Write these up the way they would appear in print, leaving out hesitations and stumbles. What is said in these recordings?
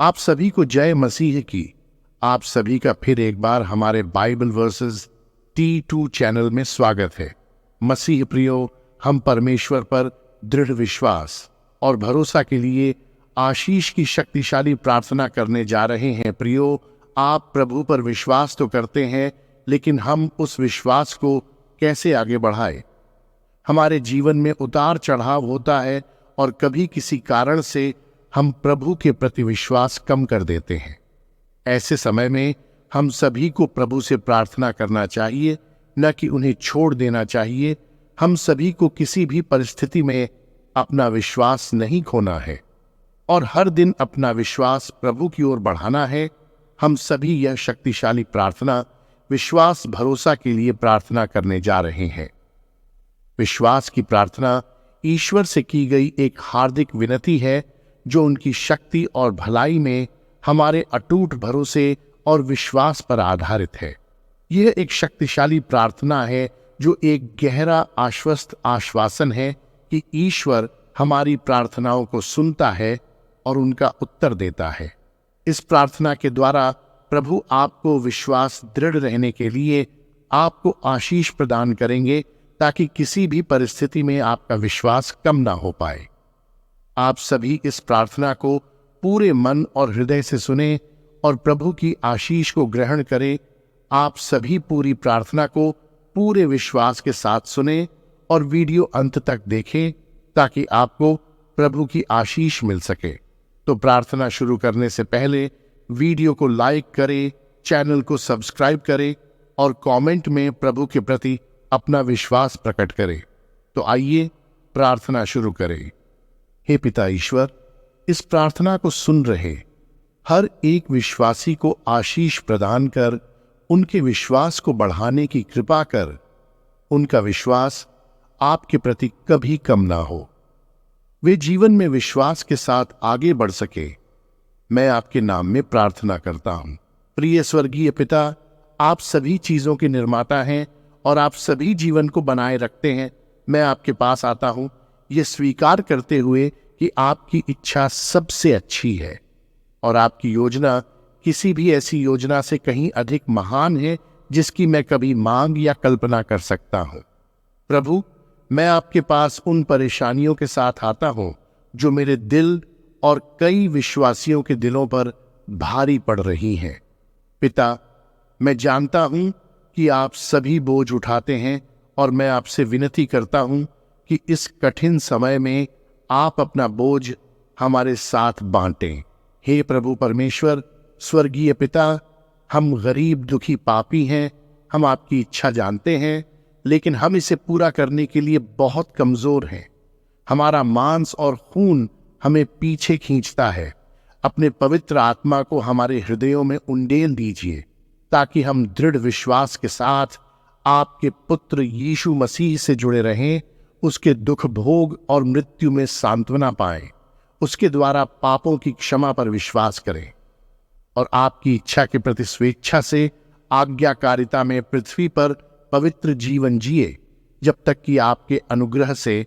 आप सभी को जय मसीह की। आप सभी का फिर एक बार हमारे बाइबल वर्सेस T2 चैनल में स्वागत है। मसीह प्रियो, हम परमेश्वर पर दृढ़ विश्वास और भरोसा के लिए आशीष की शक्तिशाली प्रार्थना करने जा रहे हैं। प्रियो, आप प्रभु पर विश्वास तो करते हैं, लेकिन हम उस विश्वास को कैसे आगे बढ़ाएं? हमारे जीवन में उतार चढ़ाव होता है और कभी किसी कारण से हम प्रभु के प्रति विश्वास कम कर देते हैं। ऐसे समय में हम सभी को प्रभु से प्रार्थना करना चाहिए, न कि उन्हें छोड़ देना चाहिए। हम सभी को किसी भी परिस्थिति में अपना विश्वास नहीं खोना है और हर दिन अपना विश्वास प्रभु की ओर बढ़ाना है। हम सभी यह शक्तिशाली प्रार्थना विश्वास भरोसा के लिए प्रार्थना करने जा रहे हैं। विश्वास की प्रार्थना ईश्वर से की गई एक हार्दिक विनती है, जो उनकी शक्ति और भलाई में हमारे अटूट भरोसे और विश्वास पर आधारित है। यह एक शक्तिशाली प्रार्थना है, जो एक गहरा आश्वस्त आश्वासन है कि ईश्वर हमारी प्रार्थनाओं को सुनता है और उनका उत्तर देता है। इस प्रार्थना के द्वारा प्रभु आपको विश्वास दृढ़ रहने के लिए आपको आशीष प्रदान करेंगे, ताकि किसी भी परिस्थिति में आपका विश्वास कम ना हो पाए। आप सभी इस प्रार्थना को पूरे मन और हृदय से सुने और प्रभु की आशीष को ग्रहण करें। आप सभी पूरी प्रार्थना को पूरे विश्वास के साथ सुने और वीडियो अंत तक देखें, ताकि आपको प्रभु की आशीष मिल सके। तो प्रार्थना शुरू करने से पहले वीडियो को लाइक करें, चैनल को सब्सक्राइब करें और कमेंट में प्रभु के प्रति अपना विश्वास प्रकट करें। तो आइए प्रार्थना शुरू करें। हे पिता ईश्वर, इस प्रार्थना को सुन रहे हर एक विश्वासी को आशीष प्रदान कर उनके विश्वास को बढ़ाने की कृपा कर। उनका विश्वास आपके प्रति कभी कम ना हो, वे जीवन में विश्वास के साथ आगे बढ़ सके। मैं आपके नाम में प्रार्थना करता हूं। प्रिय स्वर्गीय पिता, आप सभी चीजों के निर्माता हैं और आप सभी जीवन को बनाए रखते हैं। मैं आपके पास आता हूं, ये स्वीकार करते हुए कि आपकी इच्छा सबसे अच्छी है और आपकी योजना किसी भी ऐसी योजना से कहीं अधिक महान है, जिसकी मैं कभी मांग या कल्पना कर सकता हूं। प्रभु, मैं आपके पास उन परेशानियों के साथ आता हूं जो मेरे दिल और कई विश्वासियों के दिलों पर भारी पड़ रही हैं। पिता, मैं जानता हूं कि आप सभी बोझ उठाते हैं और मैं आपसे विनती करता हूं कि इस कठिन समय में आप अपना बोझ हमारे साथ बांटें। हे प्रभु परमेश्वर, स्वर्गीय पिता, हम गरीब दुखी पापी हैं। हम आपकी इच्छा जानते हैं, लेकिन हम इसे पूरा करने के लिए बहुत कमजोर हैं। हमारा मांस और खून हमें पीछे खींचता है। अपने पवित्र आत्मा को हमारे हृदयों में उंडेल दीजिए, ताकि हम दृढ़ विश्वास के साथ आपके पुत्र यीशु मसीह से जुड़े रहें, उसके दुख भोग और मृत्यु में सांत्वना पाएं, उसके द्वारा पापों की क्षमा पर विश्वास करें और आपकी इच्छा के प्रति स्वेच्छा से आज्ञाकारिता में पृथ्वी पर पवित्र जीवन जिए, जब तक कि आपके अनुग्रह से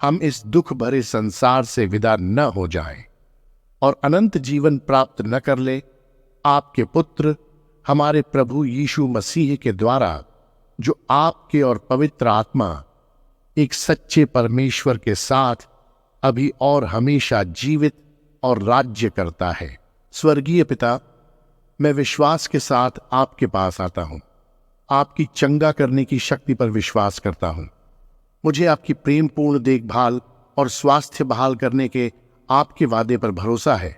हम इस दुख भरे संसार से विदा न हो जाएं और अनंत जीवन प्राप्त न कर ले। आपके पुत्र हमारे प्रभु यीशु मसीह के द्वारा, जो आपके और पवित्र आत्मा एक सच्चे परमेश्वर के साथ अभी और हमेशा जीवित और राज्य करता है। स्वर्गीय पिता, मैं विश्वास के साथ आपके पास आता हूं। आपकी चंगा करने की शक्ति पर विश्वास करता हूं। मुझे आपकी प्रेमपूर्ण देखभाल और स्वास्थ्य बहाल करने के आपके वादे पर भरोसा है।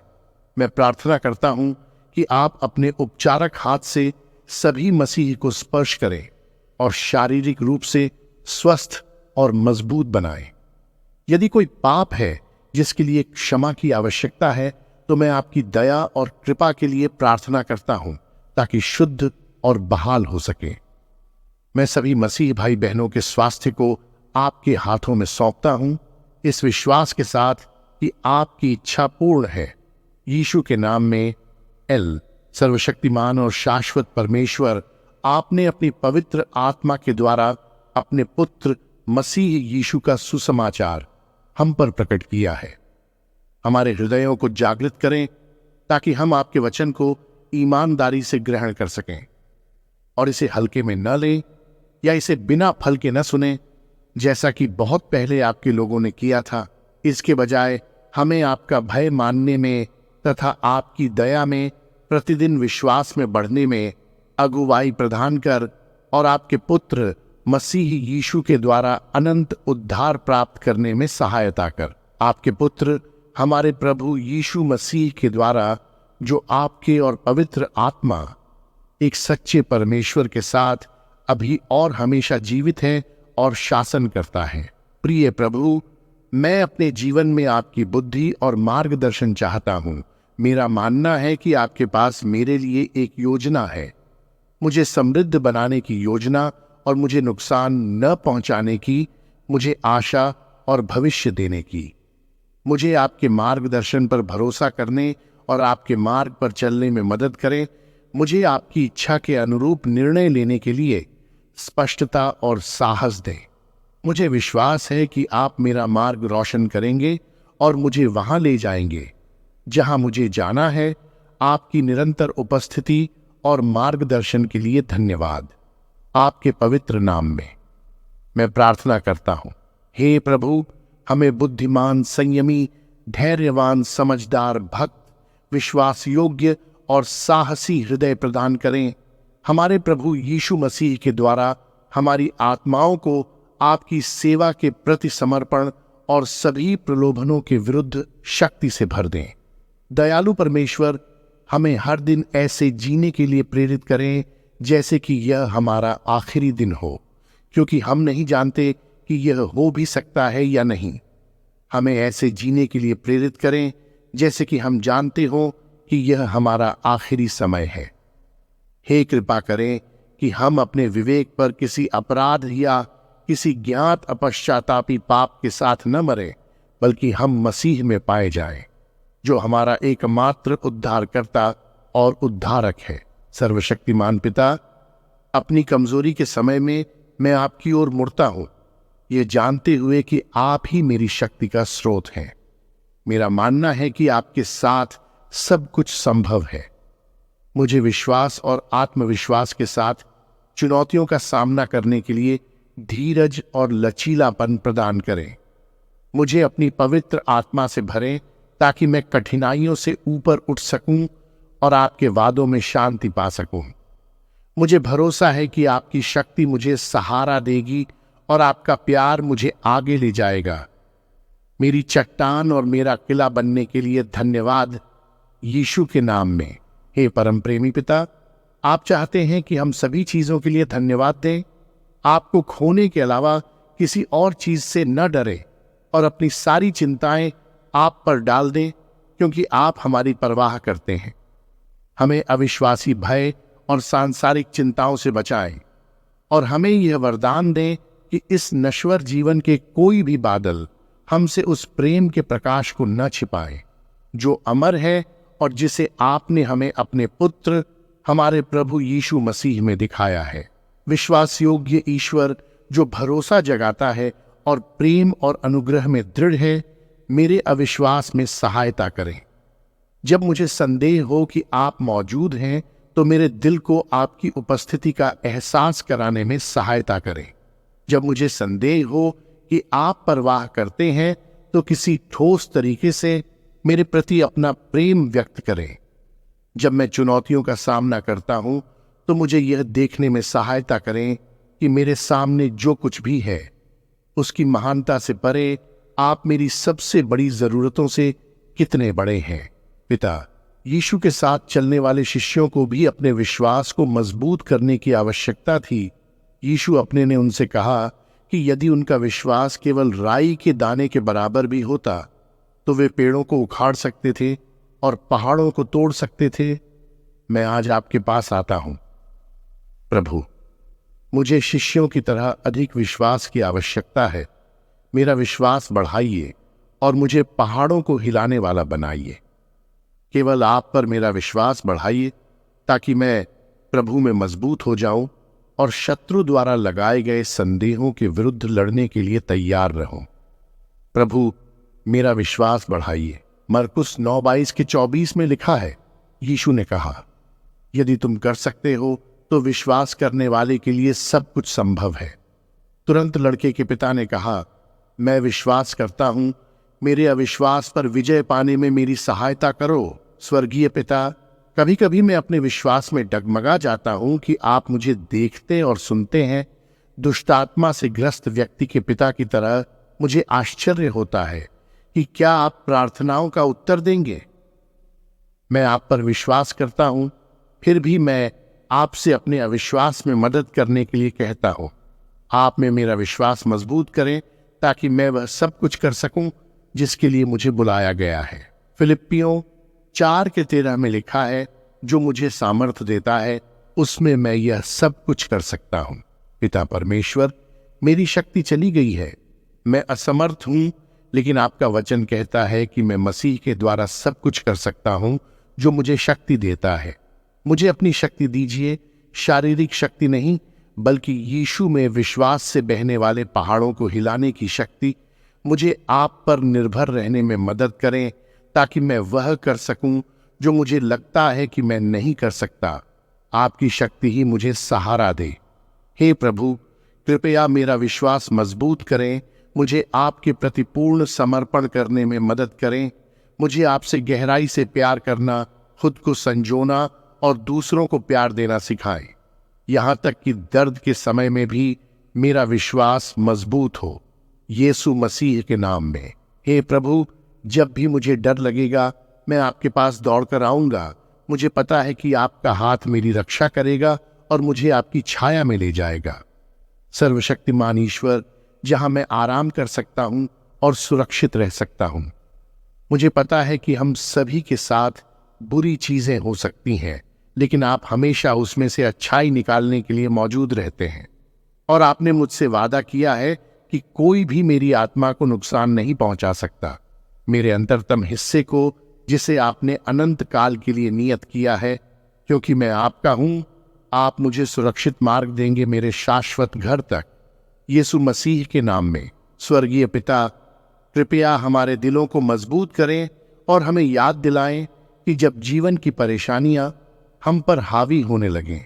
मैं प्रार्थना करता हूं कि आप अपने उपचारक हाथ से सभी मसीह को स्पर्श करें और शारीरिक रूप से स्वस्थ और मजबूत बनाएं। यदि कोई पाप है जिसके लिए क्षमा की आवश्यकता है, तो मैं आपकी दया और कृपा के लिए प्रार्थना करता हूं, ताकि शुद्ध और बहाल हो सके। मैं सभी मसीह भाई बहनों के स्वास्थ्य को आपके हाथों में सौंपता हूं, इस विश्वास के साथ कि आपकी इच्छा पूर्ण है। यीशु के नाम में एल। सर्वशक्तिमान और शाश्वत परमेश्वर, आपने अपनी पवित्र आत्मा के द्वारा अपने पुत्र मसीह यीशु का सुसमाचार हम पर प्रकट किया है। हमारे हृदयों को जागृत करें ताकि हम आपके वचन को ईमानदारी से ग्रहण कर सकें और इसे हल्के में न लें या इसे बिना फल के न सुने, जैसा कि बहुत पहले आपके लोगों ने किया था। इसके बजाय हमें आपका भय मानने में तथा आपकी दया में प्रतिदिन विश्वास में बढ़ने में अगुवाई प्रदान कर और आपके पुत्र मसीह यीशु के द्वारा अनंत उद्धार प्राप्त करने में सहायता कर। आपके पुत्र हमारे प्रभु यीशु मसीह के द्वारा, जो आपके और पवित्र आत्मा एक सच्चे परमेश्वर के साथ अभी और हमेशा जीवित है और शासन करता है। प्रिय प्रभु, मैं अपने जीवन में आपकी बुद्धि और मार्गदर्शन चाहता हूं। मेरा मानना है कि आपके पास मेरे लिए एक योजना है, मुझे समृद्ध बनाने की योजना और मुझे नुकसान न पहुंचाने की, मुझे आशा और भविष्य देने की। मुझे आपके मार्गदर्शन पर भरोसा करने और आपके मार्ग पर चलने में मदद करें। मुझे आपकी इच्छा के अनुरूप निर्णय लेने के लिए स्पष्टता और साहस दें। मुझे विश्वास है कि आप मेरा मार्ग रोशन करेंगे और मुझे वहां ले जाएंगे जहां मुझे जाना है। आपकी निरंतर उपस्थिति और मार्गदर्शन के लिए धन्यवाद। आपके पवित्र नाम में मैं प्रार्थना करता हूं। हे प्रभु, हमें बुद्धिमान, संयमी, धैर्यवान, समझदार, भक्त, विश्वास योग्य और साहसी हृदय प्रदान करें। हमारे प्रभु यीशु मसीह के द्वारा हमारी आत्माओं को आपकी सेवा के प्रति समर्पण और सभी प्रलोभनों के विरुद्ध शक्ति से भर दें। दयालु परमेश्वर, हमें हर दिन ऐसे जीने के लिए प्रेरित करें जैसे कि यह हमारा आखिरी दिन हो, क्योंकि हम नहीं जानते कि यह हो भी सकता है या नहीं। हमें ऐसे जीने के लिए प्रेरित करें जैसे कि हम जानते हो कि यह हमारा आखिरी समय है। हे कृपा करें कि हम अपने विवेक पर किसी अपराध या किसी ज्ञात अपश्चातापी पाप के साथ न मरें, बल्कि हम मसीह में पाए जाएं, जो हमारा एकमात्र उद्धारकर्ता और उद्धारक है। सर्वशक्तिमान पिता, अपनी कमजोरी के समय में मैं आपकी ओर मुड़ता हूं, ये जानते हुए कि आप ही मेरी शक्ति का स्रोत हैं। मेरा मानना है कि आपके साथ सब कुछ संभव है। मुझे विश्वास और आत्मविश्वास के साथ चुनौतियों का सामना करने के लिए धीरज और लचीलापन प्रदान करें। मुझे अपनी पवित्र आत्मा से भरें ताकि मैं कठिनाइयों से ऊपर उठ सकूं और आपके वादों में शांति पा सकूं। मुझे भरोसा है कि आपकी शक्ति मुझे सहारा देगी और आपका प्यार मुझे आगे ले जाएगा। मेरी चट्टान और मेरा किला बनने के लिए धन्यवाद यीशु के नाम में। हे परम प्रेमी पिता, आप चाहते हैं कि हम सभी चीजों के लिए धन्यवाद दें। आपको खोने के अलावा किसी और चीज से न डरें और अपनी सारी चिंताएं आप पर डाल दें, क्योंकि आप हमारी परवाह करते हैं। हमें अविश्वासी भय और सांसारिक चिंताओं से बचाएं और हमें यह वरदान दें कि इस नश्वर जीवन के कोई भी बादल हमसे उस प्रेम के प्रकाश को न छिपाए जो अमर है और जिसे आपने हमें अपने पुत्र हमारे प्रभु यीशु मसीह में दिखाया है। विश्वास योग्य ईश्वर, जो भरोसा जगाता है और प्रेम और अनुग्रह में दृढ़ है, मेरे अविश्वास में सहायता करें। जब मुझे संदेह हो कि आप मौजूद हैं, तो मेरे दिल को आपकी उपस्थिति का एहसास कराने में सहायता करें। जब मुझे संदेह हो कि आप परवाह करते हैं, तो किसी ठोस तरीके से मेरे प्रति अपना प्रेम व्यक्त करें। जब मैं चुनौतियों का सामना करता हूं, तो मुझे यह देखने में सहायता करें कि मेरे सामने जो कुछ भी है उसकी महानता से परे आप मेरी सबसे बड़ी जरूरतों से कितने बड़े हैं। पिता, यीशु के साथ चलने वाले शिष्यों को भी अपने विश्वास को मजबूत करने की आवश्यकता थी। यीशु अपने ने उनसे कहा कि यदि उनका विश्वास केवल राई के दाने के बराबर भी होता, तो वे पेड़ों को उखाड़ सकते थे और पहाड़ों को तोड़ सकते थे। मैं आज आपके पास आता हूं। प्रभु, मुझे शिष्यों की तरह अधिक विश्वास की आवश्यकता है। मेरा विश्वास बढ़ाइए और मुझे पहाड़ों को हिलाने वाला बनाइए। केवल आप पर मेरा विश्वास बढ़ाइए ताकि मैं प्रभु में मजबूत हो जाऊं और शत्रु द्वारा लगाए गए संदेहों के विरुद्ध लड़ने के लिए तैयार रहूं। प्रभु, मेरा विश्वास बढ़ाइए मरकुस 9:22-24 में लिखा है, यीशु ने कहा, यदि तुम कर सकते हो तो विश्वास करने वाले के लिए सब कुछ संभव है। तुरंत लड़के के पिता ने कहा, मैं विश्वास करता हूं, मेरे अविश्वास पर विजय पाने में मेरी सहायता करो। स्वर्गीय पिता, कभी कभी मैं अपने विश्वास में डगमगा जाता हूं कि आप मुझे देखते और सुनते हैं। दुष्टात्मा से ग्रस्त व्यक्ति के पिता की तरह मुझे आश्चर्य होता है कि क्या आप प्रार्थनाओं का उत्तर देंगे। मैं आप पर विश्वास करता हूं, फिर भी मैं आपसे अपने अविश्वास में मदद करने के लिए कहता हूं। आप में मेरा विश्वास मजबूत करें ताकि मैं वह सब कुछ कर सकूं जिसके लिए मुझे बुलाया गया है। फिलिप्पियों 4:13 में लिखा है, जो मुझे सामर्थ्य देता है उसमें मैं यह सब कुछ कर सकता हूं। पिता परमेश्वर, मेरी शक्ति चली गई है, मैं असमर्थ हूं, लेकिन आपका वचन कहता है कि मैं मसीह के द्वारा सब कुछ कर सकता हूं जो मुझे शक्ति देता है। मुझे अपनी शक्ति दीजिए, शारीरिक शक्ति नहीं बल्कि यीशु में विश्वास से बहने वाले पहाड़ों को हिलाने की शक्ति। मुझे आप पर निर्भर रहने में मदद करें ताकि मैं वह कर सकूं जो मुझे लगता है कि मैं नहीं कर सकता। आपकी शक्ति ही मुझे सहारा दे। हे प्रभु, कृपया मेरा विश्वास मजबूत करें, मुझे आपके प्रति पूर्ण समर्पण करने में मदद करें। मुझे आपसे गहराई से प्यार करना, खुद को संजोना और दूसरों को प्यार देना सिखाएं, यहां तक कि दर्द के समय में भी मेरा विश्वास मजबूत हो। यीशु मसीह के नाम में। हे प्रभु, जब भी मुझे डर लगेगा मैं आपके पास दौड़कर आऊंगा। मुझे पता है कि आपका हाथ मेरी रक्षा करेगा और मुझे आपकी छाया में ले जाएगा। सर्वशक्तिमान ईश्वर, जहां मैं आराम कर सकता हूं और सुरक्षित रह सकता हूं। मुझे पता है कि हम सभी के साथ बुरी चीजें हो सकती हैं, लेकिन आप हमेशा उसमें से अच्छाई निकालने के लिए मौजूद रहते हैं। और आपने मुझसे वादा किया है कि कोई भी मेरी आत्मा को नुकसान नहीं पहुंचा सकता। मेरे अंतरतम हिस्से को, जिसे आपने अनंत काल के लिए नियत किया है, क्योंकि मैं आपका हूं, आप मुझे सुरक्षित मार्ग देंगे मेरे शाश्वत घर तक। यीशु मसीह के नाम में। स्वर्गीय पिता, कृपया हमारे दिलों को मजबूत करें और हमें याद दिलाएं कि जब जीवन की परेशानियां हम पर हावी होने लगें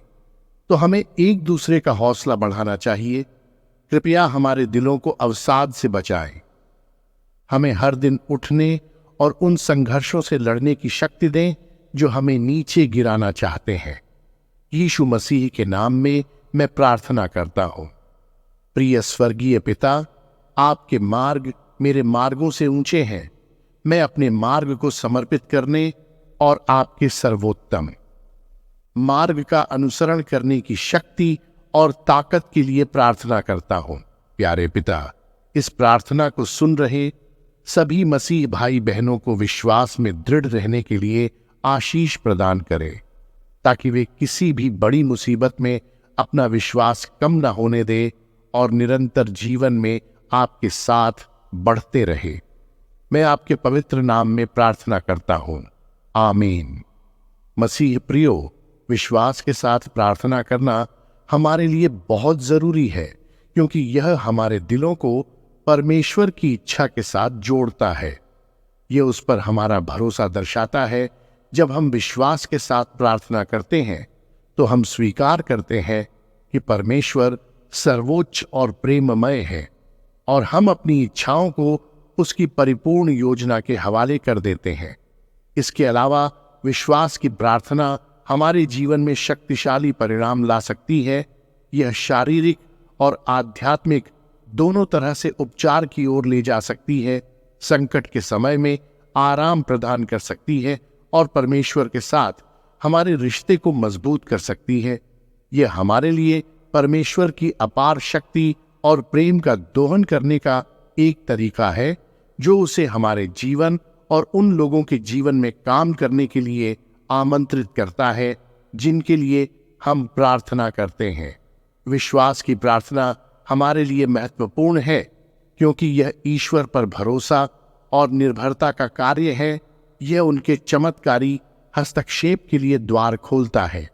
तो हमें एक दूसरे का हौसला बढ़ाना चाहिए। कृपया हमारे दिलों को अवसाद से बचाएं। हमें हर दिन उठने और उन संघर्षों से लड़ने की शक्ति दें जो हमें नीचे गिराना चाहते हैं। यीशु मसीह के नाम में मैं प्रार्थना करता हूं। प्रिय स्वर्गीय पिता, आपके मार्ग मेरे मार्गों से ऊंचे हैं। मैं अपने मार्ग को समर्पित करने और आपके सर्वोत्तम मार्ग का अनुसरण करने की शक्ति और ताकत के लिए प्रार्थना करता हूं। प्यारे पिता, इस प्रार्थना को सुन रहे सभी मसीह भाई बहनों को विश्वास में दृढ़ रहने के लिए आशीष प्रदान करें, ताकि वे किसी भी बड़ी मुसीबत में अपना विश्वास कम न होने दे और निरंतर जीवन में आपके साथ बढ़ते रहे। मैं आपके पवित्र नाम में प्रार्थना करता हूं, आमीन। मसीह प्रियो, विश्वास के साथ प्रार्थना करना हमारे लिए बहुत जरूरी है, क्योंकि यह हमारे दिलों को परमेश्वर की इच्छा के साथ जोड़ता है। यह उस पर हमारा भरोसा दर्शाता है। जब हम विश्वास के साथ प्रार्थना करते हैं तो हम स्वीकार करते हैं कि परमेश्वर सर्वोच्च और प्रेममय है और हम अपनी इच्छाओं को उसकी परिपूर्ण योजना के हवाले कर देते हैं। इसके अलावा विश्वास की प्रार्थना हमारे जीवन में शक्तिशाली परिणाम ला सकती है। यह शारीरिक और आध्यात्मिक दोनों तरह से उपचार की ओर ले जा सकती है, संकट के समय में आराम प्रदान कर सकती है और परमेश्वर के साथ हमारे रिश्ते को मजबूत कर सकती है। यह हमारे लिए परमेश्वर की अपार शक्ति और प्रेम का दोहन करने का एक तरीका है, जो उसे हमारे जीवन और उन लोगों के जीवन में काम करने के लिए आमंत्रित करता है जिनके लिए हम प्रार्थना करते हैं। विश्वास की प्रार्थना हमारे लिए महत्वपूर्ण है, क्योंकि यह ईश्वर पर भरोसा और निर्भरता का कार्य है। यह उनके चमत्कारी हस्तक्षेप के लिए द्वार खोलता है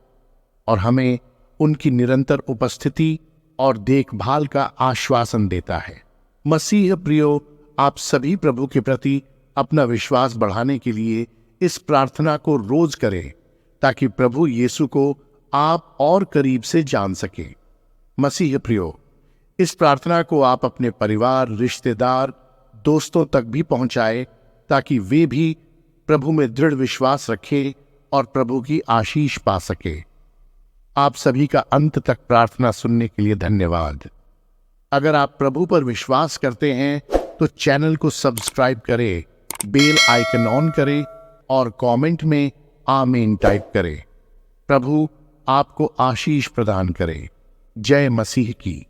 और हमें उनकी निरंतर उपस्थिति और देखभाल का आश्वासन देता है। मसीह प्रियो, आप सभी प्रभु के प्रति अपना विश्वास बढ़ाने के लिए इस प्रार्थना को रोज करें ताकि प्रभु यीशु को आप और करीब से जान सकें। मसीह प्रियो, इस प्रार्थना को आप अपने परिवार, रिश्तेदार, दोस्तों तक भी पहुंचाएं ताकि वे भी प्रभु में दृढ़ विश्वास रखें और प्रभु की आशीष पा सके। आप सभी का अंत तक प्रार्थना सुनने के लिए धन्यवाद। अगर आप प्रभु पर विश्वास करते हैं तो चैनल को सब्सक्राइब करें, बेल आइकन ऑन करें और कमेंट में आमीन टाइप करें। प्रभु आपको आशीष प्रदान करे। जय मसीह की।